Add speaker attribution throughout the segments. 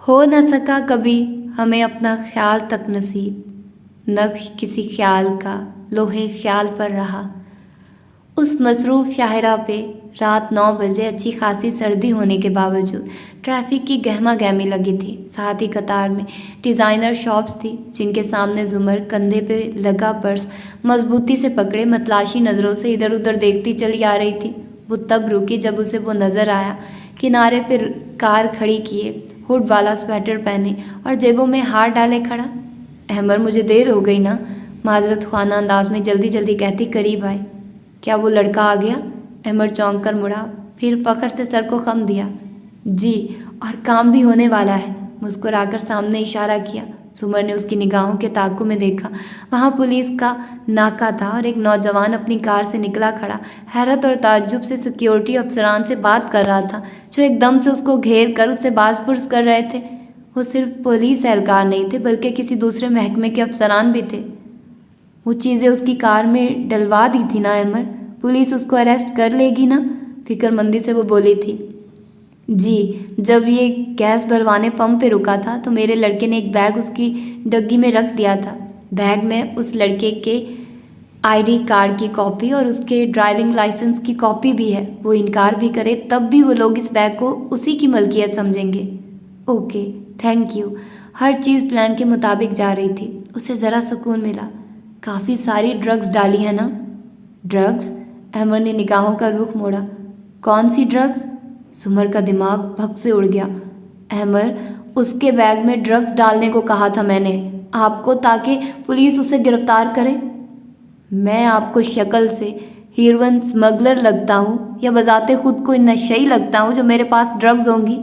Speaker 1: ہو نہ سکا کبھی ہمیں اپنا خیال تک نصیب، نقش کسی خیال کا لوہے خیال پر رہا۔ اس مصروف شاہراہ پہ رات 9 بجے اچھی خاصی سردی ہونے کے باوجود ٹریفک کی گہما گہمی لگی تھی۔ ساتھ ہی قطار میں ڈیزائنر شاپس تھی جن کے سامنے زمر کندھے پہ لگا پرس مضبوطی سے پکڑے متلاشی نظروں سے ادھر ادھر دیکھتی چلی آ رہی تھی۔ وہ تب رکی جب اسے وہ نظر آیا، کنارے پہ کار کھڑی کیے، ہوڈ والا سویٹر پہنے اور جیبوں میں ہاتھ ڈالے کھڑا۔ احمر مجھے دیر ہو گئی نا، معذرت خواہ انداز میں جلدی جلدی کہتی قریب آئی۔ کیا وہ لڑکا آ گیا؟ احمر چونک کر مڑا، پھر فخر سے سر کو خم دیا۔ جی، اور کام بھی ہونے والا ہے۔ مسکرا کر سامنے اشارہ کیا۔ سمر نے اس کی نگاہوں کے تاکوں میں دیکھا۔ وہاں پولیس کا ناکہ تھا اور ایک نوجوان اپنی کار سے نکلا کھڑا حیرت اور تعجب سے سیکیورٹی افسران سے بات کر رہا تھا جو ایک دم سے اس کو گھیر کر اس سے باز پرس کر رہے تھے۔ وہ صرف پولیس اہلکار نہیں تھے بلکہ کسی دوسرے محکمے کے افسران بھی تھے۔ وہ چیزیں اس کی کار میں ڈلوا دی تھی نا احمر، پولیس اس کو اریسٹ کر لے گی نا؟ فکر مندی سے وہ بولی تھی۔ جی، جب یہ گیس بھروانے پمپ پہ رکا تھا تو میرے لڑکے نے ایک بیگ اس کی ڈگی میں رکھ دیا تھا۔ بیگ میں اس لڑکے کے ID کارڈ کی کاپی اور اس کے ڈرائیونگ لائسنس کی کاپی بھی ہے۔ وہ انکار بھی کرے تب بھی وہ لوگ اس بیگ کو اسی کی ملکیت سمجھیں گے۔ Okay, thank you. ہر چیز پلان کے مطابق جا رہی تھی۔ اسے ذرا سکون ملا۔ کافی ساری ڈرگز ڈالی ہیں نا؟ ڈرگز؟ احمد نے نگاہوں کا رخ موڑا۔ کون سی ڈرگز؟ سمر کا دماغ بھگ سے اڑ گیا۔ احمد، اس کے بیگ میں ڈرگز ڈالنے کو کہا تھا میں نے آپ کو، تاکہ پولیس اسے گرفتار کرے۔ میں آپ کو شکل سے ہیروئن اسمگلر لگتا ہوں یا بذات خود کوئی نشئی لگتا ہوں جو میرے پاس ڈرگز ہوں گی؟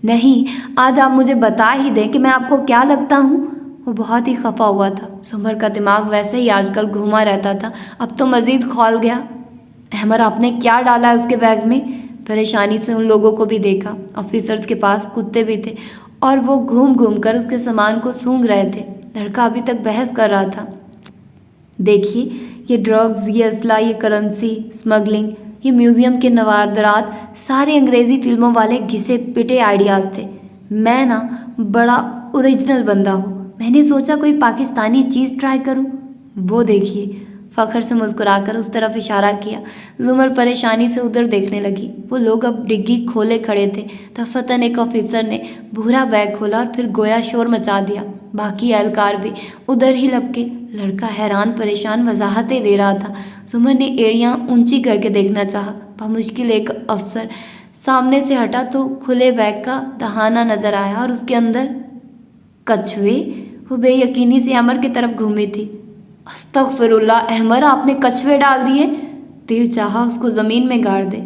Speaker 1: نہیں، آج آپ مجھے بتا ہی دیں کہ میں آپ کو کیا لگتا ہوں۔ وہ بہت ہی خفا ہوا تھا۔ سمر کا دماغ ویسے ہی آج کل گھوما رہتا تھا، اب تو مزید کھول گیا۔ احمد، آپ نے کیا ڈالا ہے اس کے بیگ میں؟ پریشانی سے ان لوگوں کو بھی دیکھا۔ آفیسرز کے پاس کتے بھی تھے اور وہ گھوم گھوم کر اس کے سامان کو سونگھ رہے تھے۔ لڑکا ابھی تک بحث کر رہا تھا۔ دیکھیے، یہ ڈرگز، یہ اسلحہ، یہ کرنسی اسمگلنگ، یہ میوزیم کے نوادرات، سارے انگریزی فلموں والے گھسے پٹے آئیڈیاز تھے۔ میں نا بڑا اوریجنل بندہ ہوں، میں نے سوچا کوئی پاکستانی چیز ٹرائی کروں۔ وہ دیکھیے، فخر سے مسکرا کر اس طرف اشارہ کیا۔ زمر پریشانی سے ادھر دیکھنے لگی۔ وہ لوگ اب ڈگی کھولے کھڑے تھے۔ دفتن ایک آفیسر نے بھورا بیگ کھولا اور پھر گویا شور مچا دیا۔ باقی اہلکار بھی ادھر ہی لپکے۔ لڑکا حیران پریشان وضاحتیں دے رہا تھا۔ زمر نے ایڑیاں اونچی کر کے دیکھنا چاہا۔ بمشکل ایک افسر سامنے سے ہٹا تو کھلے بیگ کا دہانہ نظر آیا اور اس کے اندر کچھوے۔ وہ بے یقینی سے احمد کی طرف گھومی تھی۔ استغفر اللہ احمد، آپ نے کچھوے ڈال دیے؟ دل چاہا اس کو زمین میں گاڑ دے۔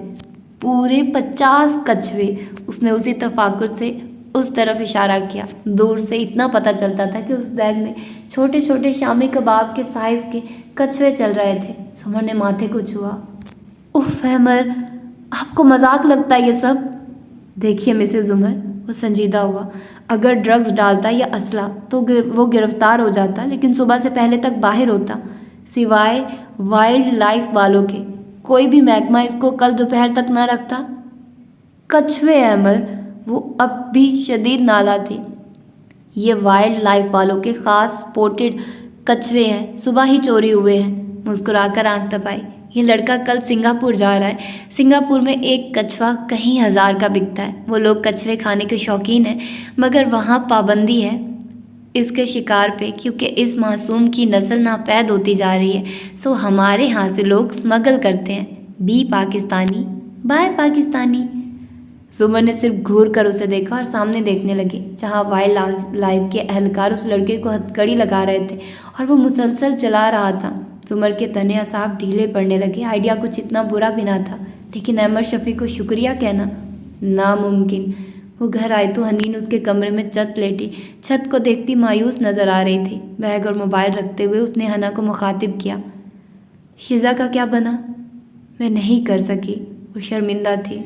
Speaker 1: پورے 50 کچھوے۔ اس نے اسی تفاکر سے اس طرف اشارہ کیا۔ دور سے اتنا پتہ چلتا تھا کہ اس بیگ میں چھوٹے چھوٹے شامی کباب کے سائز کے کچھوے چل رہے تھے۔ سمر نے ماتھے کو چھوا۔ اف احمد، آپ کو مذاق لگتا ہے یہ سب؟ دیکھیے مسز زمر، وہ سنجیدہ ہوا، اگر ڈرگز ڈالتا یا اسلحہ تو وہ گرفتار ہو جاتا، لیکن صبح سے پہلے تک باہر ہوتا۔ سوائے وائلڈ لائف والوں کے کوئی بھی محکمہ اس کو کل دوپہر تک نہ رکھتا۔ کچھوے احمد، وہ اب بھی شدید نالا تھی۔ یہ وائلڈ لائف والوں کے خاص سپورٹڈ کچھوے ہیں، صبح ہی چوری ہوئے ہیں۔ مسکرا کر آنکھ تپائی۔ یہ لڑکا کل سنگاپور جا رہا ہے۔ سنگاپور میں ایک کچھوا کہیں ہزار کا بکتا ہے۔ وہ لوگ کچھوے کھانے کے شوقین ہیں، مگر وہاں پابندی ہے اس کے شکار پہ، کیونکہ اس معصوم کی نسل ناپید ہوتی جا رہی ہے، سو ہمارے ہاں سے لوگ اسمگل کرتے ہیں۔ Be Pakistani buy Pakistani. زمر نے صرف گھور کر اسے دیکھا اور سامنے دیکھنے لگی جہاں وائلڈ لائف کے اہلکار اس لڑکے کو ہتھکڑی لگا رہے تھے اور وہ مسلسل چلا رہا تھا۔ زمر کے تنے اعصاب ڈھیلے پڑنے لگے۔ آئیڈیا کچھ اتنا برا بھی نہ تھا، لیکن احمد شفیق کو شکریہ کہنا ناممکن۔ وہ گھر آئے تو حنین اس کے کمرے میں چت لیٹی چھت کو دیکھتی مایوس نظر آ رہی تھی۔ بیگ اور موبائل رکھتے ہوئے اس نے حنا کو مخاطب کیا۔ شیزا کا کیا بنا؟ میں نہیں کر سکی، وہ شرمندہ تھی۔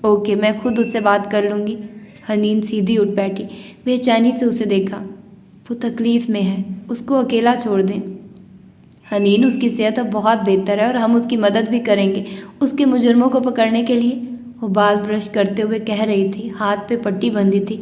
Speaker 1: اوکے، میں خود اس سے بات کر لوں گی۔ حنین سیدھی اٹھ بیٹھی، بے چینی سے اسے دیکھا۔ وہ تکلیف میں ہے، اس کو اکیلا چھوڑ دیں۔ حنین، اس کی صحت اب بہت بہتر ہے اور ہم اس کی مدد بھی کریں گے اس کے مجرموں کو پکڑنے کے لیے، وہ بال برش کرتے ہوئے کہہ رہی تھی۔ ہاتھ پہ پٹی بندھی تھی۔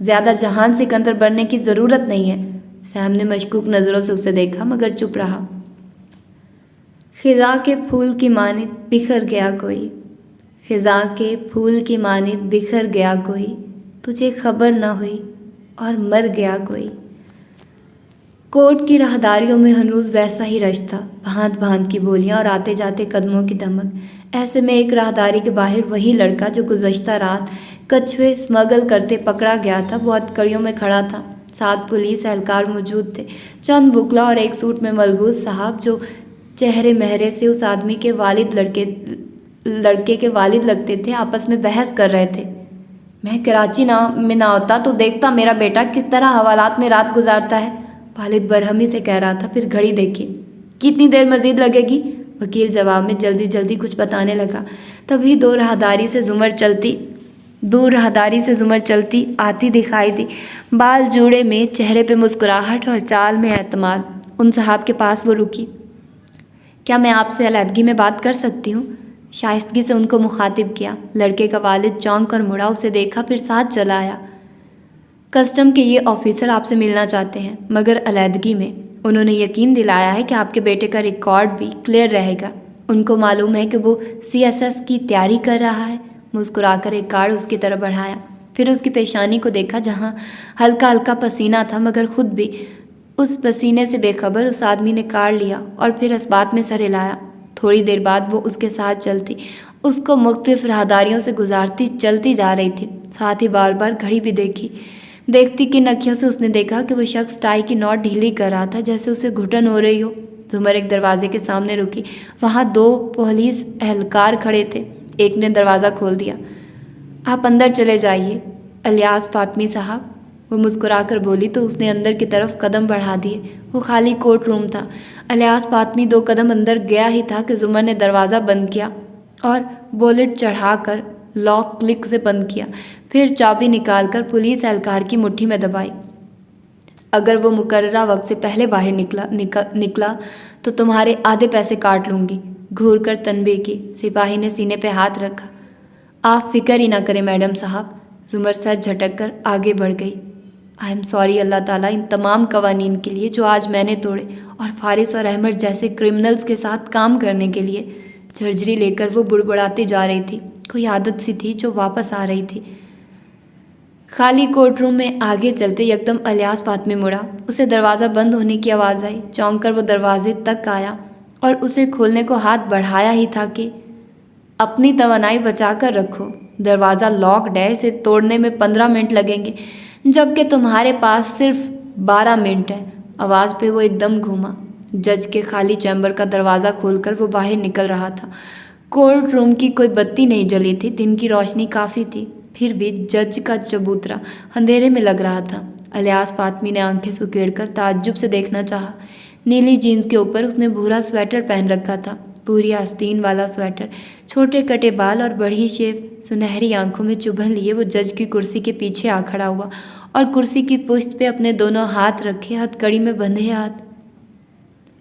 Speaker 1: زیادہ جہان سکندر بننے کی ضرورت نہیں ہے۔ سیم نے مشکوک نظروں سے اسے دیکھا مگر چپ رہا۔ خزاں کے پھول کی مانند بکھر گیا کوئی، خزاں کے پھول کی مانند بکھر گیا کوئی، تجھے خبر نہ ہوئی اور مر گیا کوئی۔ کوٹ کی راہداریوں میں ہنوز ویسا ہی رش تھا، بھانت بھانت کی بولیاں اور آتے جاتے قدموں کی دھمک۔ ایسے میں ایک راہداری کے باہر وہی لڑکا جو گزشتہ رات کچھوے اسمگل کرتے پکڑا گیا تھا وہ ہتھکڑیوں میں کھڑا تھا۔ 7 پولیس اہلکار موجود تھے، چند وکلا اور ایک سوٹ میں ملبوس صاحب جو چہرے مہرے سے اس آدمی کے لڑکے کے والد لگتے تھے آپس میں بحث کر رہے تھے۔ میں کراچی میں نہ ہوتا تو دیکھتا میرا بیٹا کس طرح حوالات میں رات گزارتا ہے، والد برہمی سے کہہ رہا تھا۔ پھر گھڑی دیکھی، کتنی دیر مزید لگے گی؟ وکیل جواب میں جلدی کچھ بتانے لگا۔ تبھی دور راہداری سے زمر چلتی آتی دکھائی دی، بال جوڑے میں، چہرے پہ مسکراہٹ اور چال میں اعتماد۔ ان صاحب کے پاس وہ رکی۔ کیا میں آپ سے علیحدگی میں بات کر سکتی ہوں؟ شائستگی سے ان کو مخاطب کیا۔ لڑکے کا والد چونک کر مڑا، اسے دیکھا، پھر ساتھ چلا آیا۔ کسٹم کے یہ آفیسر آپ سے ملنا چاہتے ہیں مگر علیحدگی میں۔ انہوں نے یقین دلایا ہے کہ آپ کے بیٹے کا ریکارڈ بھی کلیئر رہے گا۔ ان کو معلوم ہے کہ وہ CSS کی تیاری کر رہا ہے۔ مسکرا کر ایک کارڈ اس کی طرف بڑھایا، پھر اس کی پیشانی کو دیکھا جہاں ہلکا ہلکا پسینہ تھا مگر خود بھی اس پسینے سے بے خبر۔ اس آدمی نے کارڈ لیا اور پھر اس بات میں سر ہلایا۔ تھوڑی دیر بعد وہ اس کے ساتھ چلتی، اس کو مختلف راہداریوں سے گزارتی چلتی جا رہی تھی، ساتھ ہی بار بار گھڑی بھی دیکھی۔ دیکھتی کن اکھیوں سے اس نے دیکھا کہ وہ شخص ٹائی کی نوٹ ڈھیلی کر رہا تھا جیسے اسے گھٹن ہو رہی ہو۔ زمر ایک دروازے کے سامنے رکی، وہاں 2 پولیس اہلکار کھڑے تھے۔ ایک نے دروازہ کھول دیا۔ آپ اندر چلے جائیے الیاس فاطمی صاحب، وہ مسکرا کر بولی تو اس نے اندر کی طرف قدم بڑھا دیے۔ وہ خالی کورٹ روم تھا۔ الیاس فاطمی 2 قدم اندر گیا ہی تھا کہ زمر نے دروازہ بند کیا اور بولٹ چڑھا کر لاک کلک سے بند کیا، پھر چابی نکال کر پولیس اہلکار کی مٹھی میں دبائی۔ اگر وہ مقررہ وقت سے پہلے باہر نکلا تو تمہارے آدھے پیسے کاٹ لوں گی، گھور کر تنبیہ کی۔ سپاہی نے سینے پہ ہاتھ رکھا۔ آپ فکر ہی نہ کریں میڈم صاحب۔ زمر سر جھٹک کر آگے بڑھ گئی۔ آئی ایم سوری اللہ تعالیٰ ان تمام قوانین کے لیے جو آج میں نے توڑے، اور فارس اور احمد جیسے کرمنلز کے ساتھ کام کرنے کے لیے۔ جھرجھری لے کر وہ بڑبڑاتی جا رہی تھی، کوئی عادت سی تھی جو واپس آ رہی تھی۔ خالی کورٹ روم میں آگے چلتے یکدم الیاس فاطمی مڑا، اسے دروازہ بند ہونے کی آواز آئی۔ چونک کر وہ دروازے تک آیا اور اسے کھولنے کو ہاتھ بڑھایا ہی تھا کہ اپنی توانائی بچا کر رکھو، دروازہ لاکڈ ہے، اسے توڑنے میں 15 منٹ لگیں گے جبکہ تمہارے پاس صرف 12 منٹ ہے۔ آواز پہ وہ ایک دم گھوما۔ جج کے خالی چیمبر کا دروازہ کھول کر وہ باہر نکل رہا تھا۔ کورٹ روم کی کوئی بتی نہیں جلی تھی، دن کی روشنی کافی تھی، پھر بھی جج کا چبوترا اندھیرے میں لگ رہا تھا۔ الیاس فاطمی نے آنکھیں سکیڑ کر تعجب سے دیکھنا چاہا۔ نیلی جینز کے اوپر اس نے بھورا سویٹر پہن رکھا تھا، پوری آستین والا سویٹر، چھوٹے کٹے بال اور بڑی شیو، سنہری آنکھوں میں چبھن لیے وہ جج کی کرسی کے پیچھے آ کھڑا ہوا اور کرسی کی پشت پہ اپنے دونوں ہاتھ رکھے، ہتھ کڑی میں بندھے ہاتھ۔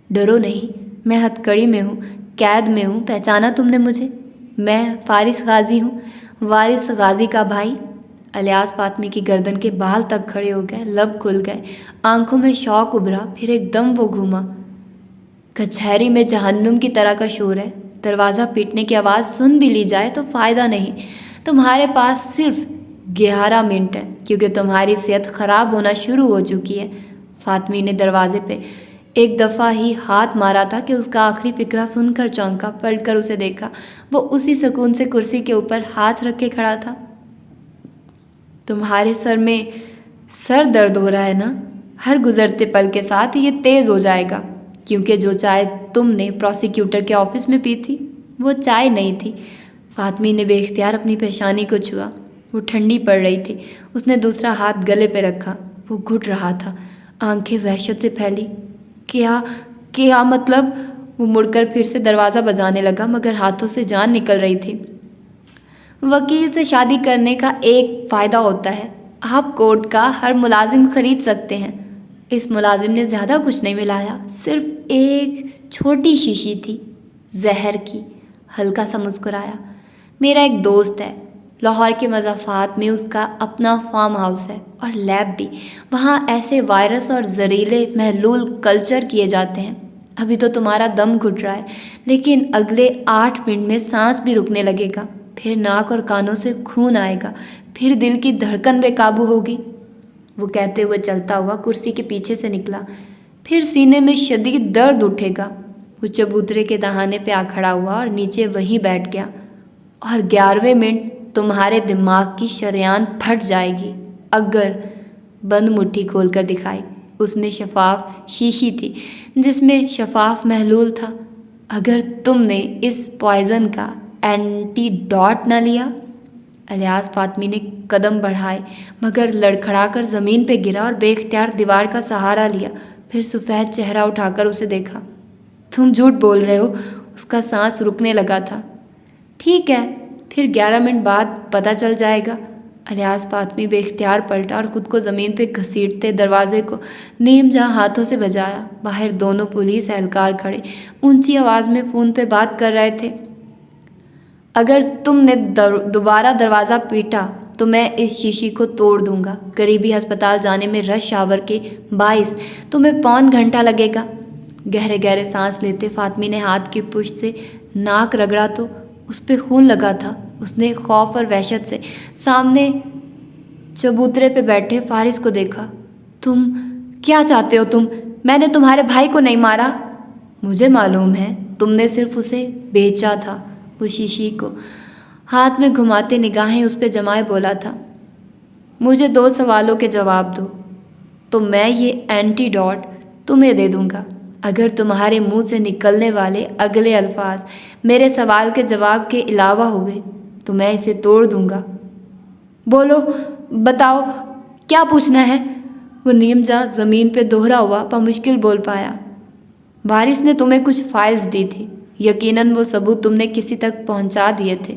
Speaker 1: ڈرو نہیں، میں ہتھ کڑی میں ہوں، قید میں ہوں، پہچانا تم نے مجھے؟ میں فارس غازی ہوں، وارث غازی کا بھائی۔ الیاس فاطمی کی گردن کے بال تک کھڑے ہو گئے، لب کھل گئے، آنکھوں میں شوق ابھرا، پھر ایک دم وہ گھوما۔ کچہری میں جہنم کی طرح کا شور ہے، دروازہ پیٹنے کی آواز سن بھی لی جائے تو فائدہ نہیں۔ تمہارے پاس صرف 11 منٹ ہے کیونکہ تمہاری صحت خراب ہونا شروع ہو چکی ہے۔ فاطمی نے دروازے پہ ایک دفعہ ہی ہاتھ مارا تھا کہ اس کا آخری فقرہ سن کر چونکا، پلٹ کر اسے دیکھا، وہ اسی سکون سے کرسی کے اوپر ہاتھ رکھ کے کھڑا تھا۔ تمہارے سر میں درد ہو رہا ہے نا؟ ہر گزرتے پل کے ساتھ یہ تیز ہو جائے گا، کیونکہ جو چائے تم نے پروسیکیوٹر کے آفس میں پی تھی وہ چائے نہیں تھی۔ فاطمی نے بے اختیار اپنی پیشانی کو چھوا، وہ ٹھنڈی پڑ رہی تھی۔ اس نے دوسرا ہاتھ گلے پہ رکھا، وہ گھٹ رہا تھا، آنکھیں وحشت سے پھیلی۔ کیا مطلب؟ وہ مڑ کر پھر سے دروازہ بجانے لگا مگر ہاتھوں سے جان نکل رہی تھی۔ وکیل سے شادی کرنے کا ایک فائدہ ہوتا ہے، آپ کورٹ کا ہر ملازم خرید سکتے ہیں۔ اس ملازم نے زیادہ کچھ نہیں ملایا، صرف ایک چھوٹی شیشی تھی زہر کی۔ ہلکا سا مسکرایا۔ میرا ایک دوست ہے، لاہور کے مضافات میں اس کا اپنا فارم ہاؤس ہے اور لیب بھی۔ وہاں ایسے وائرس اور زہریلے محلول کلچر کیے جاتے ہیں۔ ابھی تو تمہارا دم گھٹ رہا ہے، لیکن اگلے 8 منٹ میں سانس بھی رکنے لگے گا، پھر ناک اور کانوں سے خون آئے گا، پھر دل کی دھڑکن بے قابو ہوگی۔ وہ کہتے ہوئے چلتا ہوا کرسی کے پیچھے سے نکلا۔ پھر سینے میں شدید درد اٹھے گا۔ وہ چبوترے کے دہانے پہ آ کھڑا ہوا اور نیچے وہیں بیٹھ گیا۔ اور 11ویں منٹ تمہارے دماغ کی شریان پھٹ جائے گی اگر بند مٹھی کھول کر دکھائی۔ اس میں شفاف شیشی تھی جس میں شفاف محلول تھا۔ اگر تم نے اس پوائزن کا اینٹی ڈوٹ نہ لیا۔ الیاس فاطمی نے قدم بڑھائے مگر لڑکھڑا کر زمین پہ گرا اور بے اختیار دیوار کا سہارا لیا۔ پھر سفید چہرہ اٹھا کر اسے دیکھا۔ تم جھوٹ بول رہے ہو۔ اس کا سانس رکنے لگا تھا۔ ٹھیک ہے، پھر 11 منٹ بعد پتہ چل جائے گا۔ الیاس فاطمی بے اختیار پلٹا اور خود کو زمین پہ گھسیٹتے دروازے کو نیم جہاں ہاتھوں سے بجایا۔ باہر دونوں پولیس اہلکار کھڑے اونچی آواز میں فون پہ بات کر رہے تھے۔ اگر تم نے دوبارہ دروازہ پیٹا تو میں اس شیشی کو توڑ دوں گا۔ قریبی ہسپتال جانے میں رش آور کے باعث تمہیں پون گھنٹہ لگے گا۔ گہرے گہرے سانس لیتے فاطمی نے ہاتھ کی پشت سے ناک رگڑا تو اس پہ خون لگا تھا۔ اس نے خوف اور وحشت سے سامنے چبوترے پہ بیٹھے فارس کو دیکھا۔ تم کیا چاہتے ہو؟ میں نے تمہارے بھائی کو نہیں مارا۔ مجھے معلوم ہے، تم نے صرف اسے بیچا تھا۔ وہ شیشی کو ہاتھ میں گھماتے نگاہیں اس پہ جمائے بولا تھا۔ مجھے 2 سوالوں کے جواب دو تو میں یہ اینٹی ڈوٹ تمہیں دے دوں گا۔ اگر تمہارے منہ سے نکلنے والے اگلے الفاظ میرے سوال کے جواب کے علاوہ ہوئے تو میں اسے توڑ دوں گا۔ بولو، بتاؤ، کیا پوچھنا ہے؟ وہ نیم جہاں زمین پہ دوہرا ہوا بمشکل بول پایا۔ وارث نے تمہیں کچھ فائلز دی تھی، یقیناً وہ ثبوت تم نے کسی تک پہنچا دیے تھے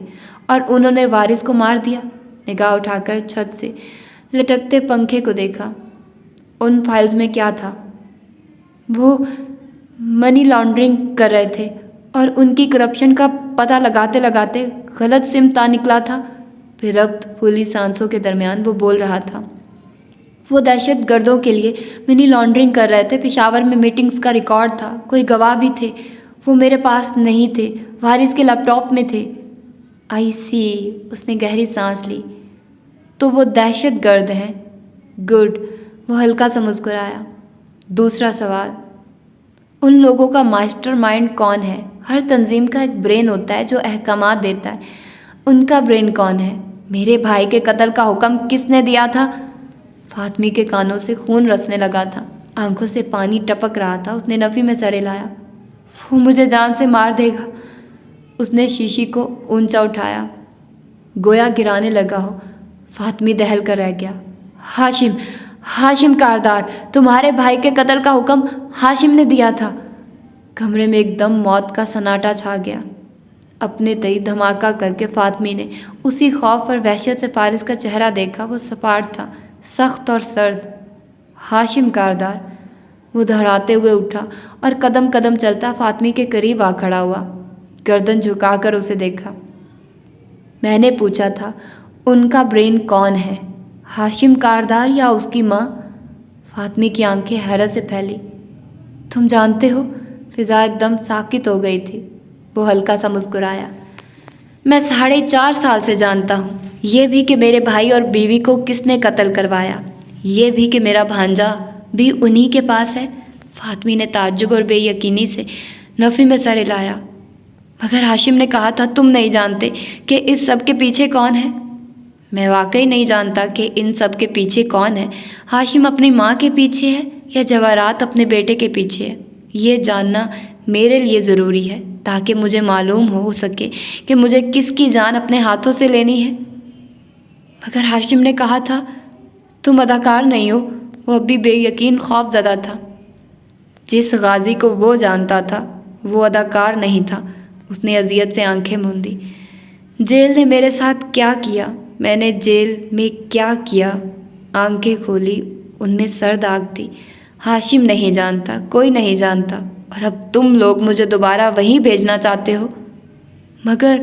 Speaker 1: اور انہوں نے وارث کو مار دیا۔ نگاہ اٹھا کر چھت سے لٹکتے پنکھے کو دیکھا۔ ان فائلز میں کیا تھا؟ وہ منی لانڈرنگ کر رہے تھے اور ان کی کرپشن کا پتہ لگاتے لگاتے غلط سمت آ نکلا تھا۔ پھر ربط پھولی سانسوں کے درمیان وہ بول رہا تھا۔ وہ دہشت گردوں کے لیے منی لانڈرنگ کر رہے تھے۔ پشاور میں میٹنگز کا ریکارڈ تھا، کوئی گواہ بھی تھے۔ وہ میرے پاس نہیں تھے، وارث کے لیپ ٹاپ میں تھے۔ آئی سی، اس نے گہری سانس لی۔ تو وہ دہشت گرد ہیں؟ گڈ، وہ ہلکا سا مسکرایا۔ دوسرا سوال، ان لوگوں کا ماسٹر مائنڈ کون ہے؟ ہر تنظیم کا ایک برین ہوتا ہے جو احکامات دیتا ہے۔ ان کا برین کون ہے؟ میرے بھائی کے قتل کا حکم کس نے دیا تھا؟ فاطمی کے کانوں سے خون رسنے لگا تھا، آنکھوں سے پانی ٹپک رہا تھا۔ اس نے نفی میں سر ہلایا۔ وہ مجھے جان سے مار دے گا۔ اس نے شیشی کو اونچا اٹھایا، گویا گرانے لگا ہو۔ فاطمی دہل کر رہ گیا۔ ہاشم کاردار، تمہارے بھائی کے قتل کا حکم ہاشم نے دیا تھا۔ کمرے میں ایک دم موت کا سناٹا چھا گیا۔ اپنے تئی دھماکہ کر کے فاطمی نے اسی خوف اور وحشت سے فارس کا چہرہ دیکھا۔ وہ سپاٹ تھا، سخت اور سرد۔ ہاشم کاردار، وہ دہراتے ہوئے اٹھا اور قدم قدم چلتا فاطمی کے قریب آ کھڑا ہوا، گردن جھکا کر اسے دیکھا۔ میں نے پوچھا تھا ان کا برین کون ہے، ہاشم کاردار یا اس کی ماں؟ فاطمی کی آنکھیں حیرت سے پھیلی۔ تم جانتے ہو؟ فضا ایک دم ساکت ہو گئی تھی۔ وہ ہلکا سا مسکرایا۔ میں 4.5 سال سے جانتا ہوں، یہ بھی کہ میرے بھائی اور بیوی کو کس نے قتل کروایا، یہ بھی کہ میرا بھانجا بھی انہی کے پاس ہے۔ فاطمی نے تعجب اور بے یقینی سے نفی میں سر ہلایا۔ مگر ہاشم نے کہا تھا تم نہیں جانتے کہ اس سب کے پیچھے کون ہے۔ میں واقعی نہیں جانتا کہ ان سب کے پیچھے کون ہے۔ ہاشم اپنی ماں کے پیچھے ہے یا جواہرات اپنے بیٹے کے پیچھے ہے، یہ جاننا میرے لیے ضروری ہے تاکہ مجھے معلوم ہو سکے کہ مجھے کس کی جان اپنے ہاتھوں سے لینی ہے۔ مگر ہاشم نے کہا تھا تم اداکار نہیں ہو۔ وہ اب بھی بے یقین خوف زدہ تھا۔ جس غازی کو وہ جانتا تھا وہ اداکار نہیں تھا۔ اس نے اذیت سے آنکھیں موندی۔ جیل نے میرے ساتھ کیا کیا، میں نے جیل میں کیا کیا؟ آنکھیں کھولی، ان میں سرد آگ تھی۔ ہاشم نہیں جانتا، کوئی نہیں جانتا، اور اب تم لوگ مجھے دوبارہ وہیں بھیجنا چاہتے ہو۔ مگر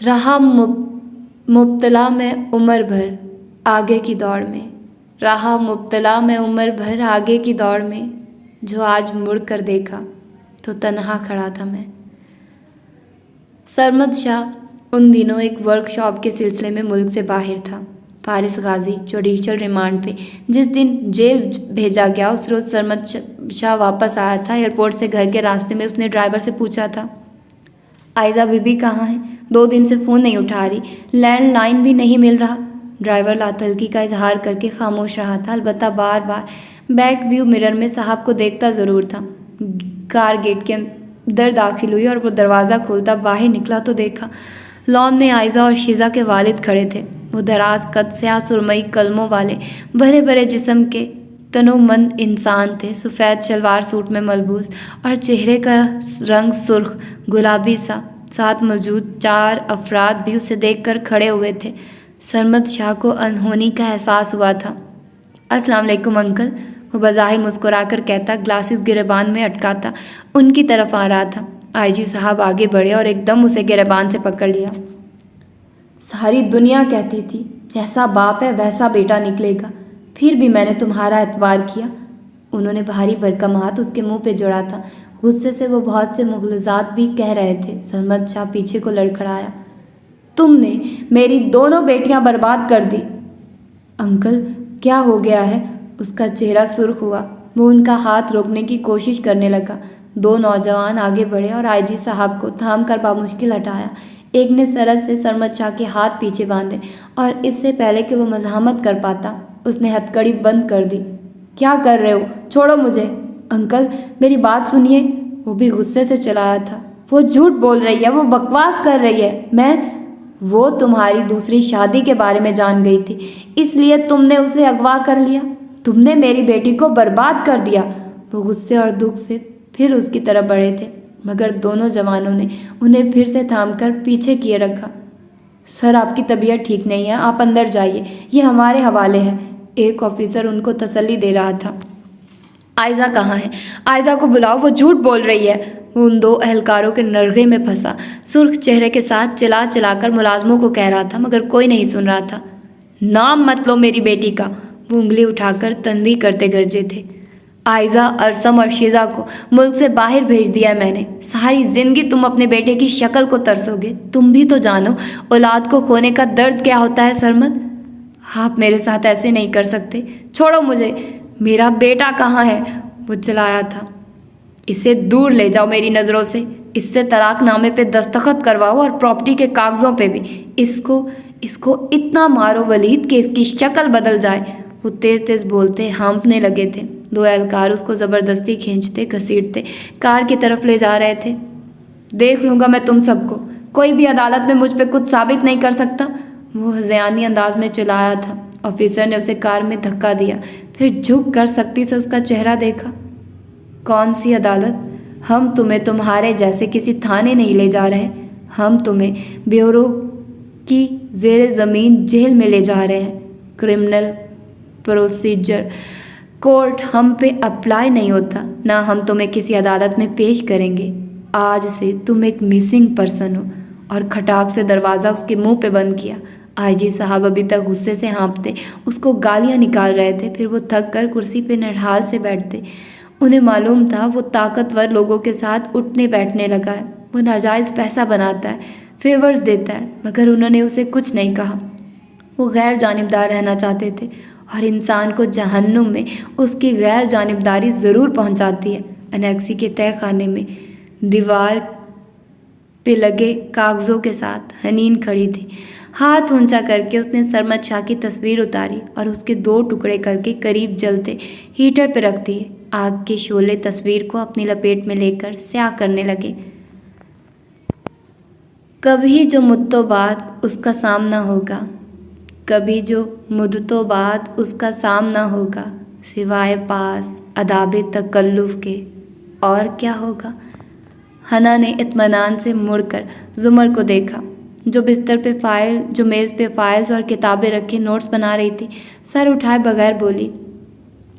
Speaker 1: رہا مبتلا میں عمر بھر آگے کی دوڑ میں، رہا مبتلا میں عمر بھر آگے کی دوڑ میں، جو آج مڑ کر دیکھا تو تنہا کھڑا تھا میں۔ سرمد شاہ ان دنوں ایک ورک شاپ کے سلسلے میں ملک سے باہر تھا۔ فارس غازی جوڈیشل ریمانڈ پہ جس دن جیل بھیجا گیا، اس روز سرمد شاہ واپس آیا تھا۔ ایئرپورٹ سے گھر کے راستے میں اس نے ڈرائیور سے پوچھا تھا، آئزہ بی بی کہاں ہے؟ 2 دن سے فون نہیں اٹھا رہی، لینڈ لائن بھی نہیں مل رہا۔ ڈرائیور لاتعلقی کا اظہار کر کے خاموش رہا تھا، البتہ بار بار بیک ویو مرر میں صاحب کو دیکھتا ضرور تھا۔ کار گیٹ کے اندر داخل ہوئی اور وہ دروازہ کھولتا باہر نکلا تو دیکھا لان میں آئزہ اور شیزہ کے والد کھڑے تھے۔ وہ دراز قد، سیاہ سرمئی قلموں والے بھرے بھرے جسم کے تنومند انسان تھے، سفید شلوار سوٹ میں ملبوس اور چہرے کا رنگ سرخ گلابی سا۔ ساتھ موجود 4 افراد بھی اسے دیکھ کر کھڑے ہوئے تھے۔ سرمد شاہ کو انہونی کا احساس ہوا تھا۔ السلام علیکم انکل، وہ بظاہر مسکرا کر کہتا، گلاسز گریبان میں اٹکاتا ان کی طرف آ رہا تھا۔ آئی جی صاحب آگے بڑھے اور ایک دم اسے گریبان سے پکڑ لیا۔ ساری دنیا کہتی تھی جیسا باپ ہے ویسا بیٹا نکلے گا، پھر بھی میں نے تمہارا اعتبار کیا۔ انہوں نے بھاری بھرکم ہاتھ اس کے منہ پہ جوڑا تھا، غصے سے وہ بہت سے مغلظات بھی کہہ رہے تھے۔ سرمد شاہ پیچھے کو لڑکھڑایا، تم نے میری دونوں بیٹیاں برباد کر دی۔ انکل کیا ہو گیا ہے؟ اس کا چہرہ سرخ ہوا۔ وہ ان کا ہاتھ روکنے کی کوشش کرنے لگا۔ 2 نوجوان آگے بڑھے اور آئی جی صاحب کو تھام کر بامشکل ہٹایا۔ ایک نے سرد سے سرمد شاہ کے ہاتھ پیچھے باندھے اور اس سے پہلے کہ وہ مزاحمت کر پاتا اس نے ہتھکڑی بند کر دی۔ کیا کر رہے ہو؟ چھوڑو مجھے۔ انکل میری بات سنیے۔ وہ بھی غصے سے چلایا تھا۔ وہ جھوٹ بول رہی ہے، وہ بکواس کر رہی ہے۔ وہ تمہاری دوسری شادی کے بارے میں جان گئی تھی، اس لیے تم نے اسے اغوا کر لیا۔ تم نے میری بیٹی کو برباد کر دیا۔ وہ غصے اور دکھ سے پھر اس کی طرف بڑھے تھے، مگر دونوں جوانوں نے انہیں پھر سے تھام کر پیچھے کیے رکھا۔ سر آپ کی طبیعت ٹھیک نہیں ہے، آپ اندر جائیے، یہ ہمارے حوالے ہے۔ ایک آفیسر ان کو تسلی دے رہا تھا۔ آئزہ کہاں ہے؟ آئزہ کو بلاؤ، وہ جھوٹ بول رہی ہے۔ وہ ان 2 اہلکاروں کے نرغے میں پھنسا، سرخ چہرے کے ساتھ چلا چلا کر ملازموں کو کہہ رہا تھا، مگر کوئی نہیں سن رہا تھا۔ نام مت لو میری بیٹی کا، وہ انگلی اٹھا کر تنبیہ کرتے گرجے تھے۔ آئزہ، ارسم اور شیزہ کو ملک سے باہر بھیج دیا ہے میں نے۔ ساری زندگی تم اپنے بیٹے کی شکل کو ترسو گے۔ تم بھی تو جانو اولاد کو کھونے کا درد کیا ہوتا ہے سرمد۔ آپ میرے ساتھ ایسے نہیں کر سکتے، چھوڑو مجھے۔ میرا بیٹا کہاں ہے؟ وہ چلایا تھا۔ اسے دور لے جاؤ میری نظروں سے، اس سے طلاق نامے پہ دستخط کرواؤ اور پراپرٹی کے کاغذوں پہ بھی۔ اس کو اتنا مارو ولید کہ اس کی شکل بدل جائے۔ وہ تیز تیز بولتے ہانپنے لگے تھے۔ 2 اہلکار اس کو زبردستی کھینچتے گھسیٹتے کار کی طرف لے جا رہے تھے۔ دیکھ لوں گا میں تم سب کو، کوئی بھی عدالت میں مجھ پہ کچھ ثابت نہیں کر سکتا، وہ ہذیانی انداز میں چلایا تھا۔ آفیسر نے اسے کار میں دھکا دیا، پھر جھک کر سختی سے اس کا چہرہ دیکھا۔ کون سی عدالت؟ ہم تمہیں تمہارے جیسے کسی تھانے نہیں لے جا رہے، ہم تمہیں بیورو کی زیر زمین جیل میں لے جا رہے ہیں۔ کرمنل پروسیجر کورٹ ہم پہ اپلائی نہیں ہوتا، نہ ہم تمہیں کسی عدالت میں پیش کریں گے۔ آج سے تم ایک مسنگ پرسن ہو۔ اور کھٹاک سے دروازہ اس کے منہ پہ بند کیا۔ آئی جی صاحب ابھی تک غصے سے ہانپتے اس کو گالیاں نکال رہے تھے، پھر وہ تھک کر کرسی پہ نڈھال سے بیٹھتے۔ انہیں معلوم تھا وہ طاقتور لوگوں کے ساتھ اٹھنے بیٹھنے لگا ہے، وہ ناجائز پیسہ بناتا ہے، فیورز دیتا ہے، مگر انہوں نے اسے کچھ نہیں کہا۔ وہ غیر جانبدار رہنا چاہتے تھے، اور انسان کو جہنم میں اس کی غیر جانبداری ضرور پہنچاتی ہے۔ انیکسی کے تہہ خانے میں دیوار پہ لگے کاغذوں کے ساتھ حنین کھڑی تھی۔ ہاتھ اونچا کر کے اس نے سرمد شاہ کی تصویر اتاری اور اس کے 2 ٹکڑے کر کے قریب جلتے ہیٹر پہ رکھ دیے۔ آگ کے شعلے تصویر کو اپنی لپیٹ میں لے کر سیاہ کرنے لگے۔ کبھی جو مدتوں بعد اس کا سامنا ہوگا، کبھی جو مدتوں بعد اس کا سامنا ہوگا، سوائے پاس آداب تکلف کے اور کیا ہوگا؟ حنا نے اطمینان سے مڑ کر زمر کو دیکھا، جو میز پہ فائلز اور کتابیں رکھے نوٹس بنا رہی تھی۔ سر اٹھائے بغیر بولی،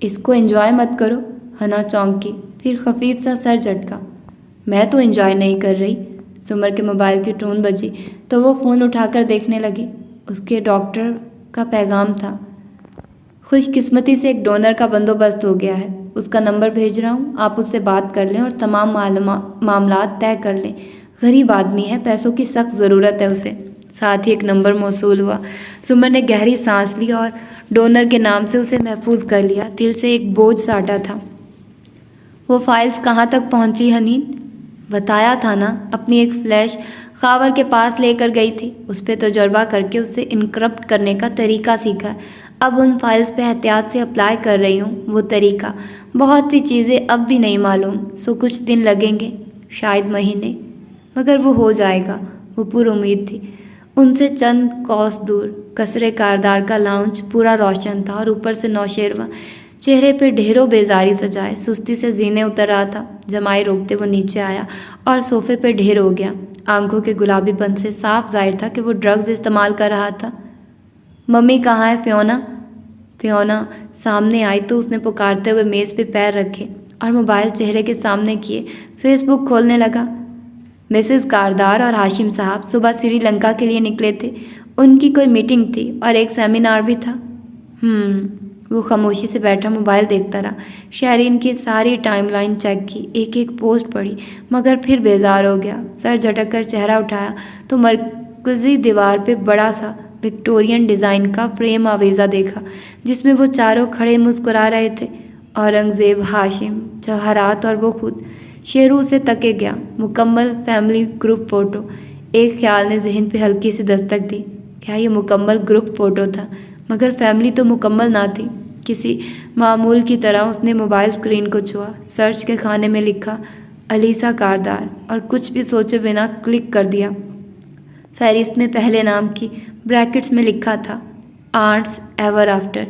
Speaker 1: اس کو انجوائے مت کرو۔ حنا چونکی، پھر خفیف سا سر جھٹکا۔ میں تو انجوائے نہیں کر رہی، سمر کے موبائل کی ٹون بجی تو وہ فون اٹھا کر دیکھنے لگی۔ اس کے ڈاکٹر کا پیغام تھا، خوش قسمتی سے ایک ڈونر کا بندوبست ہو گیا ہے، اس کا نمبر بھیج رہا ہوں، آپ اس سے بات کر لیں اور تمام معاملات طے کر لیں۔ غریب آدمی ہے، پیسوں کی سخت ضرورت ہے اسے۔ ساتھ ہی ایک نمبر موصول ہوا۔ سمر نے گہری سانس لی اور ڈونر کے نام سے اسے محفوظ کر لیا۔ دل سے ایک بوجھ ساٹا تھا۔ وہ فائلز کہاں تک پہنچی حنین؟ بتایا تھا نا، اپنی ایک فلیش خاور کے پاس لے کر گئی تھی، اس پہ تجربہ کر کے اسے انکرپٹ کرنے کا طریقہ سیکھا۔ اب ان فائلز پہ احتیاط سے اپلائی کر رہی ہوں وہ طریقہ۔ بہت سی چیزیں اب بھی نہیں معلوم، سو کچھ دن لگیں گے، شاید مہینے، مگر وہ ہو جائے گا۔ وہ پر امید تھی۔ ان سے چند کوس دور قصر کاردار کا لاؤنج پورا روشن تھا اور اوپر سے نوشیروان چہرے پہ ڈھیروں بیزاری سجائے سستی سے زینے اتر رہا تھا۔ جمائی روکتے وہ نیچے آیا اور صوفے پہ ڈھیر ہو گیا۔ آنکھوں کے گلابی پن سے صاف ظاہر تھا کہ وہ ڈرگز استعمال کر رہا تھا۔ ممی کہاں ہے فیونا؟ فیونا سامنے آئی تو اس نے پکارتے ہوئے میز پہ پیر رکھے اور موبائل چہرے کے سامنے کیے فیس بک کھولنے لگا۔ مسز کاردار اور ہاشم صاحب صبح سری لنکا کے لیے نکلے تھے، ان کی کوئی میٹنگ تھی اور ایک سیمینار بھی تھا۔ وہ خاموشی سے بیٹھا موبائل دیکھتا رہا۔ شہرین کی ساری ٹائم لائن چیک کی، ایک ایک پوسٹ پڑھی، مگر پھر بیزار ہو گیا۔ سر جھٹک کر چہرہ اٹھایا تو مرکزی دیوار پہ بڑا سا وکٹورین ڈیزائن کا فریم آویزہ دیکھا، جس میں وہ چاروں کھڑے مسکرا رہے تھے، اورنگزیب، ہاشم، جواہرات اور وہ خود۔ شیرو اسے تکے گیا۔ مکمل فیملی گروپ فوٹو۔ ایک خیال نے ذہن پہ ہلکی سی دستک دی، کیا یہ مکمل گروپ فوٹو تھا؟ مگر فیملی تو مکمل نہ تھی۔ کسی معمول کی طرح اس نے موبائل اسکرین کو چھوا، سرچ کے خانے میں لکھا الیسا کاردار اور کچھ بھی سوچے بنا کلک کر دیا۔ فہرست میں پہلے نام کی بریکٹس میں لکھا تھا آنٹس ایور آفٹر۔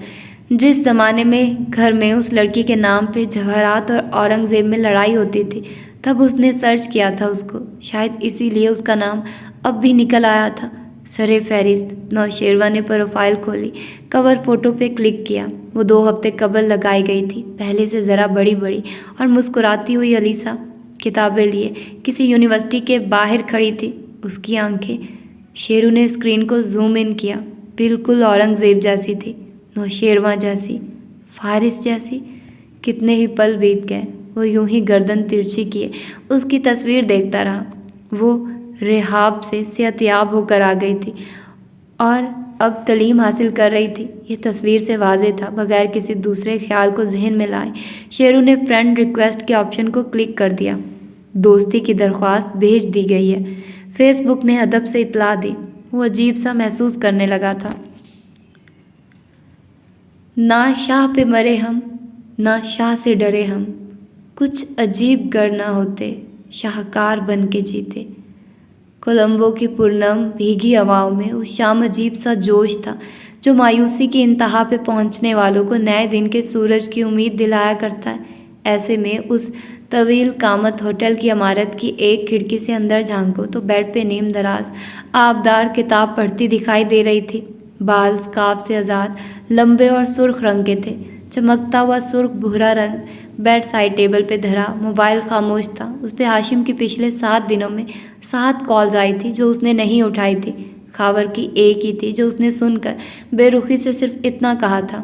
Speaker 1: جس زمانے میں گھر میں اس لڑکی کے نام پہ جواہرات اور اورنگزیب میں لڑائی ہوتی تھی، تب اس نے سرچ کیا تھا اس کو، شاید اسی لیے اس کا نام اب بھی نکل آیا تھا۔ سرے فہرست نوشیروان نے پروفائل کھولی، کور فوٹو پہ کلک کیا۔ وہ 2 ہفتے قبل لگائی گئی تھی، پہلے سے ذرا بڑی بڑی اور مسکراتی ہوئی الیسا کتابیں لیے کسی یونیورسٹی کے باہر کھڑی تھی، اس کی آنکھیں۔ شیرو نے اسکرین کو زوم ان کیا، بالکل اورنگزیب جیسی تھی، نوشیروان جیسی، فارس جیسی۔ کتنے ہی پل بیت گئے، وہ یوں ہی گردن ترچھی کیے اس کی تصویر دیکھتا رہا۔ وہ ریحاب سے صحت یاب ہو کر آ گئی تھی اور اب تعلیم حاصل کر رہی تھی، یہ تصویر سے واضح تھا۔ بغیر کسی دوسرے خیال کو ذہن میں لائے شیرو نے فرینڈ ریکویسٹ کے آپشن کو کلک کر دیا۔ دوستی کی درخواست بھیج دی گئی ہے، فیس بک نے ادب سے اطلاع دی۔ وہ عجیب سا محسوس کرنے لگا تھا۔ نہ شاہ پہ مرے ہم، نہ شاہ سے ڈرے ہم، کچھ عجیب گر نہ ہوتے، شاہکار بن کے جیتے۔ کولمبو کی پرنم بھیگی ہواؤں میں اس شام عجیب سا جوش تھا جو مایوسی کی انتہا پہ پہنچنے والوں کو نئے دن کے سورج کی امید دلایا کرتا ہے۔ ایسے میں اس طویل قامت ہوٹل کی عمارت کی ایک کھڑکی سے اندر جھانکو تو بیڈ پہ نیم دراز آبدار کتاب پڑھتی دکھائی دے رہی تھی۔ بال اسکارف سے آزاد، لمبے اور سرخ رنگ کے تھے، چمکتا ہوا سرخ بھورا رنگ۔ بیڈ سائڈ ٹیبل پہ دھرا، موبائل خاموش تھا۔ اس پہ ہاشم کی پچھلے 7 دنوں میں 7 کالز آئی تھی جو اس نے نہیں اٹھائی تھی۔ خاور کی ایک ہی تھی جو اس نے سن کر بے رخی سے صرف اتنا کہا تھا،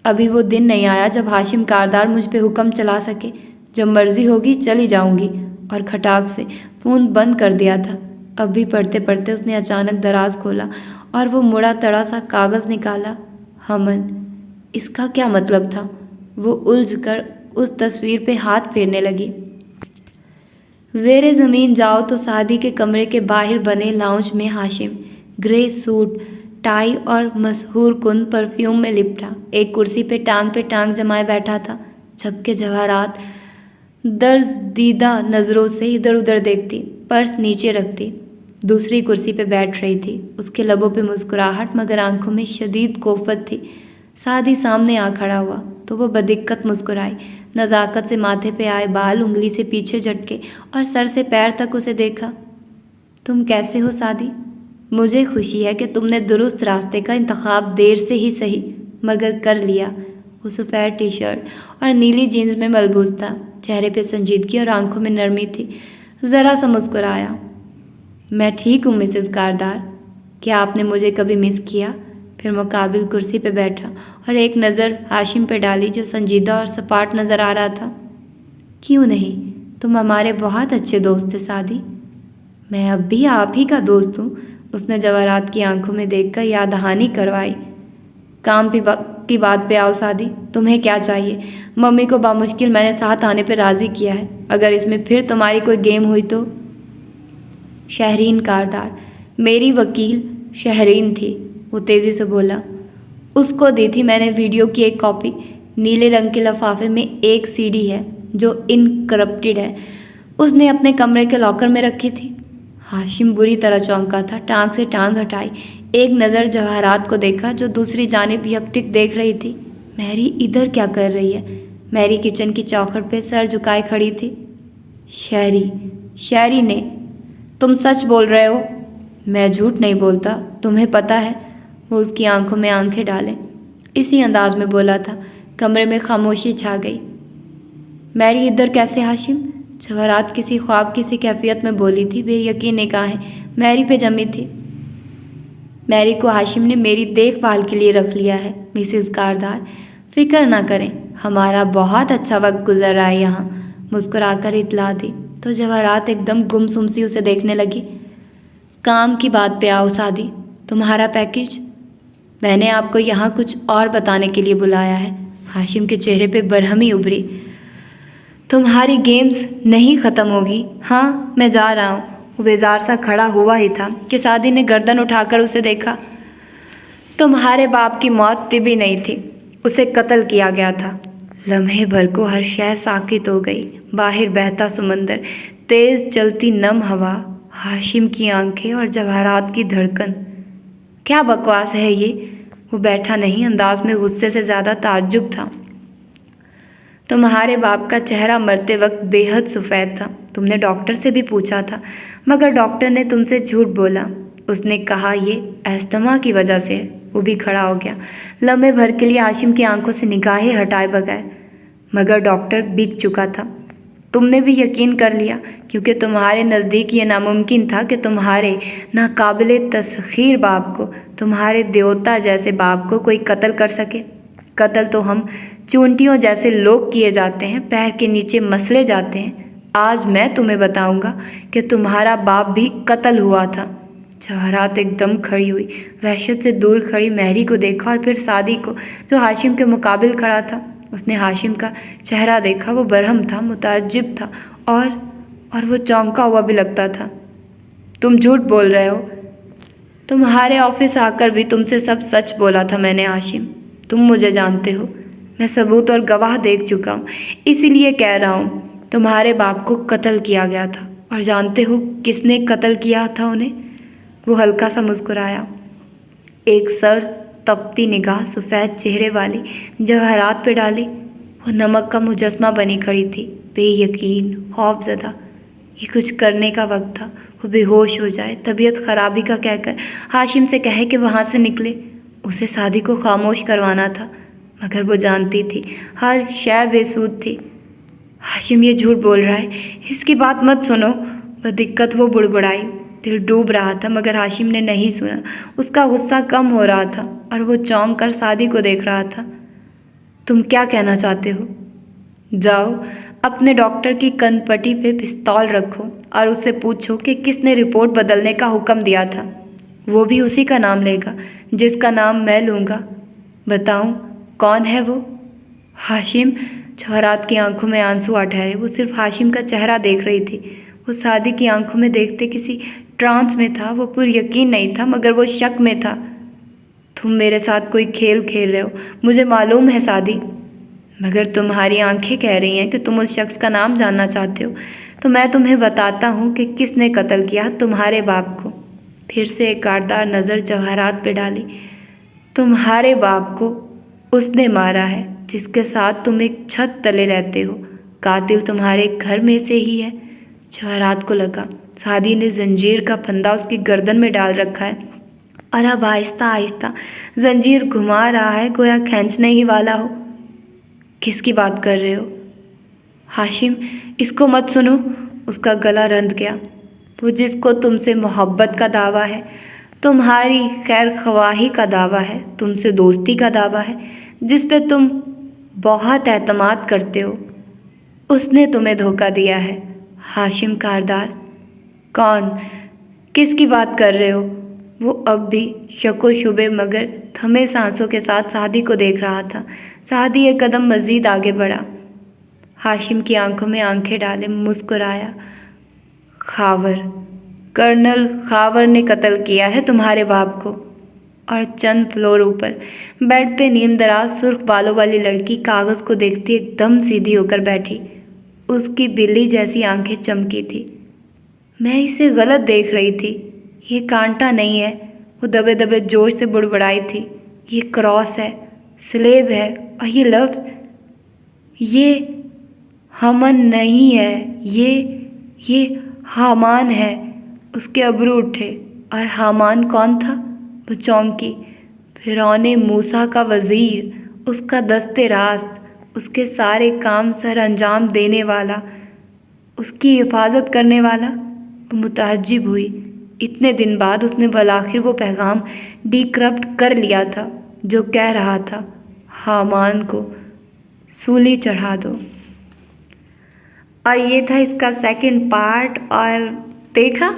Speaker 1: ابھی وہ دن نہیں آیا جب ہاشم کاردار مجھ پہ حکم چلا سکے، جب مرضی ہوگی چلی جاؤں گی، اور کھٹاک سے فون بند کر دیا تھا۔ اب بھی پڑھتے پڑھتے اس نے اچانک دراز کھولا اور وہ مڑا تڑا سا کاغذ نکالا۔ حمل، اس کا کیا مطلب تھا؟ وہ الجھ کر اس تصویر پہ ہاتھ پھیرنے لگی۔ زیر زمین جاؤ تو سعدی کے کمرے کے باہر بنے لاؤنج میں ہاشم گرے سوٹ، ٹائی اور مسحور کن پرفیوم میں لپٹا ایک کرسی پہ ٹانگ جمائے بیٹھا تھا، جبکہ جواہرات درزدیدہ نظروں سے ادھر ادھر دیکھتی، پرس نیچے رکھتی دوسری کرسی پہ بیٹھ رہی تھی۔ اس کے لبوں پہ مسکراہٹ مگر آنکھوں میں شدید کوفت تھی۔ سعدی سامنے آ کھڑا ہوا تو وہ بدقت مسکرائی، نزاکت سے ماتھے پہ آئے بال انگلی سے پیچھے جھٹکے اور سر سے پیر تک اسے دیکھا۔ تم کیسے ہو سعدی؟ مجھے خوشی ہے کہ تم نے درست راستے کا انتخاب دیر سے ہی صحیح مگر کر لیا۔ وہ سفید ٹی شرٹ اور نیلی جینز میں ملبوس تھا، چہرے پہ سنجیدگی اور آنکھوں میں نرمی تھی۔ ذرا سا مسکرایا، میں ٹھیک ہوں مسز کاردار، کیا آپ نے مجھے کبھی مس کیا؟ پھر مقابل کرسی پہ بیٹھا اور ایک نظر ہاشم پہ ڈالی جو سنجیدہ اور سپاٹ نظر آ رہا تھا۔ کیوں نہیں، تم ہمارے بہت اچھے دوست تھے سعدی۔ میں اب بھی آپ ہی کا دوست ہوں، اس نے جواہرات کی آنکھوں میں دیکھ کر یاد دہانی کروائی۔ کام کی بات پہ آؤ سعدی، تمہیں کیا چاہیے؟ ممی کو بامشکل میں نے ساتھ آنے پہ راضی کیا ہے، اگر اس میں پھر تمہاری کوئی گیم ہوئی تو؟ شہرین کاردار، میری وکیل شہرین تھی، وہ تیزی سے بولا۔ اس کو دی تھی میں نے ویڈیو کی ایک کاپی، نیلے رنگ کے لفافے میں ایک سی ڈی ہے جو انکرپٹڈ ہے، اس نے اپنے کمرے کے لاکر میں رکھی تھی۔ ہاشم بری طرح چونکا تھا، ٹانگ سے ٹانگ ہٹائی، ایک نظر جواہرات کو دیکھا جو دوسری جانب یکٹک دیکھ رہی تھی۔ میری ادھر کیا کر رہی ہے؟ میری کچن کی چوکھٹ پہ سر جھکائے کھڑی تھی۔ شہری نے، تم سچ بول رہے ہو؟ میں جھوٹ نہیں بولتا، تمہیں پتہ ہے؟ وہ اس کی آنکھوں میں آنکھیں ڈالے اسی انداز میں بولا تھا۔ کمرے میں خاموشی چھا گئی۔ میری ادھر کیسے ہاشم؟ جواہرات کسی خواب کی سی کیفیت میں بولی تھی، بے یقین نگاہیں میری پہ جمی تھی۔ میری کو ہاشم نے میری دیکھ بھال کے لیے رکھ لیا ہے مسز کاردار، فکر نہ کریں، ہمارا بہت اچھا وقت گزر رہا ہے یہاں، مسکرا کر اطلاع دی تو جواہرات ایک دم گمسم سی اسے دیکھنے لگی۔ کام کی بات پہ آؤ سعدی، تمہارا پیکج؟ میں نے آپ کو یہاں کچھ اور بتانے کے لیے بلایا ہے۔ ہاشم کے چہرے پہ برہمی ابھری۔ تمہاری گیمز نہیں ختم ہوگی؟ ہاں، میں جا رہا ہوں۔ وہ بیزار سا کھڑا ہوا ہی تھا کہ سعدی نے گردن اٹھا کر اسے دیکھا۔ تمہارے باپ کی موت طبی نہیں تھی، اسے قتل کیا گیا تھا۔ لمحے بھر کو ہر شے ساکت ہو گئی، باہر بہتا سمندر، تیز چلتی نم ہوا، ہاشم کی آنکھیں اور جواہرات کی دھڑکن۔ کیا بکواس ہے یہ؟ وہ بیٹھا نہیں، انداز میں غصے سے زیادہ تعجب تھا۔ تمہارے باپ کا چہرہ مرتے وقت بے حد سفید تھا، تم نے ڈاکٹر سے بھی پوچھا تھا، مگر ڈاکٹر نے تم سے جھوٹ بولا، اس نے کہا یہ استھما کی وجہ سے ہے۔ وہ بھی کھڑا ہو گیا، لمحے بھر کے لیے ہاشم کی آنکھوں سے نگاہیں ہٹائے بغیر۔ مگر ڈاکٹر بیت چکا تھا، تم نے بھی یقین کر لیا، کیونکہ تمہارے نزدیک یہ ناممکن تھا کہ تمہارے ناقابل تسخیر باپ کو، تمہارے دیوتا جیسے باپ کو کوئی قتل کر سکے۔ قتل تو ہم چونٹیوں جیسے لوگ کیے جاتے ہیں، پیر کے نیچے مسلے جاتے ہیں۔ آج میں تمہیں بتاؤں گا کہ تمہارا باپ بھی قتل ہوا تھا۔ جواہرات ایک دم کھڑی ہوئی، وحشت سے دور کھڑی مہری کو دیکھا اور پھر سعدی کو جو ہاشم کے مقابل کھڑا تھا۔ اس نے ہاشم کا چہرہ دیکھا، وہ برہم تھا، متعجب تھا اور وہ چونکا ہوا بھی لگتا تھا۔ تم جھوٹ بول رہے ہو، تمہارے آفس آ کر بھی تم سے سب سچ بولا تھا میں نے ہاشم، تم مجھے جانتے ہو، میں ثبوت اور گواہ دیکھ چکا ہوں، اسی لیے کہہ رہا ہوں تمہارے باپ کو قتل کیا گیا تھا۔ اور جانتے ہو کس نے قتل کیا تھا انہیں؟ وہ ہلکا سا مسکرایا، ایک سر تپتی نگاہ سفید چہرے والی جواہرات پہ ڈالی۔ وہ نمک کا مجسمہ بنی کھڑی تھی، بے یقین، خوف زدہ۔ یہ کچھ کرنے کا وقت تھا، وہ بے ہوش ہو جائے، طبیعت خرابی کا کہہ کر ہاشم سے کہے کہ وہاں سے نکلے، اسے سعدی کو خاموش کروانا تھا، مگر وہ جانتی تھی ہر شے بے سود تھی۔ ہاشم یہ جھوٹ بول رہا ہے، اس کی بات مت سنو، بدقت وہ بڑبڑائی۔ دل ڈوب رہا تھا مگر ہاشم نے نہیں سنا، اس کا غصہ کم ہو رہا تھا اور وہ چونک کر سعدی کو دیکھ رہا تھا۔ تم کیا کہنا چاہتے ہو؟ جاؤ اپنے ڈاکٹر کی کن پٹی پہ پستول رکھو اور اس سے پوچھو کہ کس نے رپورٹ بدلنے کا حکم دیا تھا، وہ بھی اسی کا نام لے گا جس کا نام میں لوں گا۔ بتاؤں کون ہے وہ؟ ہاشم؟ جواہرات کی آنکھوں میں آنسو آ ٹھہرے، وہ صرف ہاشم کا چہرہ دیکھ رہی تھی۔ وہ سعدی کی آنکھوں میں دیکھتے کسی ٹرانس میں تھا، وہ پر یقین نہیں تھا مگر وہ شک میں تھا۔ تم میرے ساتھ کوئی کھیل کھیل رہے ہو، مجھے معلوم ہے سعدی، مگر تمہاری آنکھیں کہہ رہی ہیں کہ تم اس شخص کا نام جاننا چاہتے ہو، تو میں تمہیں بتاتا ہوں کہ کس نے قتل کیا تمہارے باپ کو۔ پھر سے ایک کاٹدار نظر جواہرات پہ ڈالی۔ تمہارے باپ کو اس نے مارا ہے جس کے ساتھ تم ایک چھت تلے رہتے ہو، قاتل تمہارے گھر میں سے ہی ہے۔ جواہرات کو لگا سعدی نے زنجیر کا پھندا اس کی گردن میں ڈال رکھا ہے اور اب آہستہ آہستہ زنجیر گھما رہا ہے، گویا کھینچنے ہی والا ہو۔ کس کی بات کر رہے ہو؟ ہاشم، اس کو مت سنو، اس کا گلا رند گیا۔ وہ جس کو تم سے محبت کا دعویٰ ہے، تمہاری خیر خواہی کا دعویٰ ہے، تم سے دوستی کا دعویٰ ہے، جس پہ تم بہت اعتماد کرتے ہو، اس نے تمہیں دھوکہ دیا ہے۔ ہاشم کاردار: کون؟ کس کی بات کر رہے ہو؟ وہ اب بھی شک و شبے مگر تھمے سانسوں کے ساتھ سعدی کو دیکھ رہا تھا۔ سعدی ایک قدم مزید آگے بڑھا، ہاشم کی آنکھوں میں آنکھیں ڈالے مسکرایا۔ خاور، کرنل خاور نے قتل کیا ہے تمہارے باپ کو۔ اور چند فلور اوپر بیڈ پہ نیم دراز سرخ بالوں والی لڑکی کاغذ کو دیکھتی ایک دم سیدھی ہو کر بیٹھی، اس کی بلی جیسی آنکھیں چمکی تھی۔ میں اسے غلط دیکھ رہی تھی، یہ کانٹا نہیں ہے، وہ دبے دبے جوش سے بڑبڑائی تھی۔ یہ کراس ہے، سلیب ہے، اور یہ لفظ، یہ ہمن نہیں ہے، یہ حامان ہے۔ اس کے ابرو اٹھے۔ اور حامان کون تھا؟ وہ چونکی۔ فرعون موسیٰ کا وزیر، اس کا دست راست، اس کے سارے کام سر انجام دینے والا، اس کی حفاظت کرنے والا۔ وہ متعجب ہوئی، اتنے دن بعد اس نے بالآخر وہ پیغام ڈیکرپٹ کر لیا تھا جو کہہ رہا تھا حامان کو سولی چڑھا دو۔ اور یہ تھا اس کا سیکنڈ پارٹ۔ اور دیکھا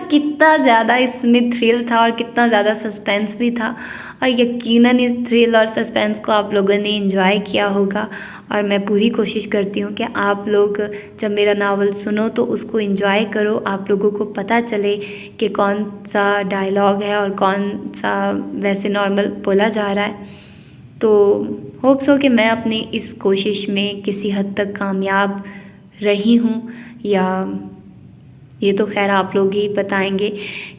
Speaker 1: کتنا زیادہ اس میں تھرل تھا اور کتنا زیادہ سسپینس بھی تھا، اور یقیناً اس تھرل اور سسپینس کو آپ لوگوں نے انجوائے کیا ہوگا۔ اور میں پوری کوشش کرتی ہوں کہ آپ لوگ جب میرا ناول سنو تو اس کو انجوائے کرو، آپ لوگوں کو پتہ چلے کہ کون سا ڈائلاگ ہے اور کون سا ویسے نارمل بولا جا رہا ہے۔ تو ہوپس ہو کہ میں اپنی اس کوشش میں کسی حد تک کامیاب رہی ہوں، یا یہ تو خیر آپ لوگ ہی بتائیں گے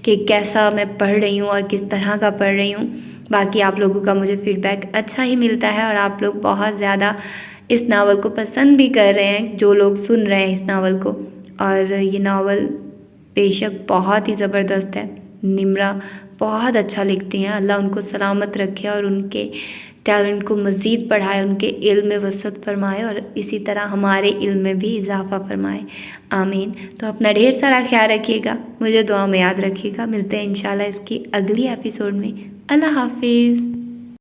Speaker 1: کہ کیسا میں پڑھ رہی ہوں اور کس طرح کا پڑھ رہی ہوں۔ باقی آپ لوگوں کا مجھے فیڈ بیک اچھا ہی ملتا ہے، اور آپ لوگ بہت زیادہ اس ناول کو پسند بھی کر رہے ہیں، جو لوگ سن رہے ہیں اس ناول کو۔ اور یہ ناول بے شک بہت ہی زبردست ہے۔ نمرا بہت اچھا لکھتی ہیں، اللہ ان کو سلامت رکھے اور ان کے ٹیلنٹ کو مزید بڑھائے، ان کے علم میں وسعت فرمائے، اور اسی طرح ہمارے علم میں بھی اضافہ فرمائے، آمین۔ تو اپنا ڈھیر سارا خیال رکھیے گا، مجھے دعا میں یاد رکھیے گا۔ ملتے ہیں انشاءاللہ اس کی اگلی ایپیسوڈ میں۔ اللہ حافظ۔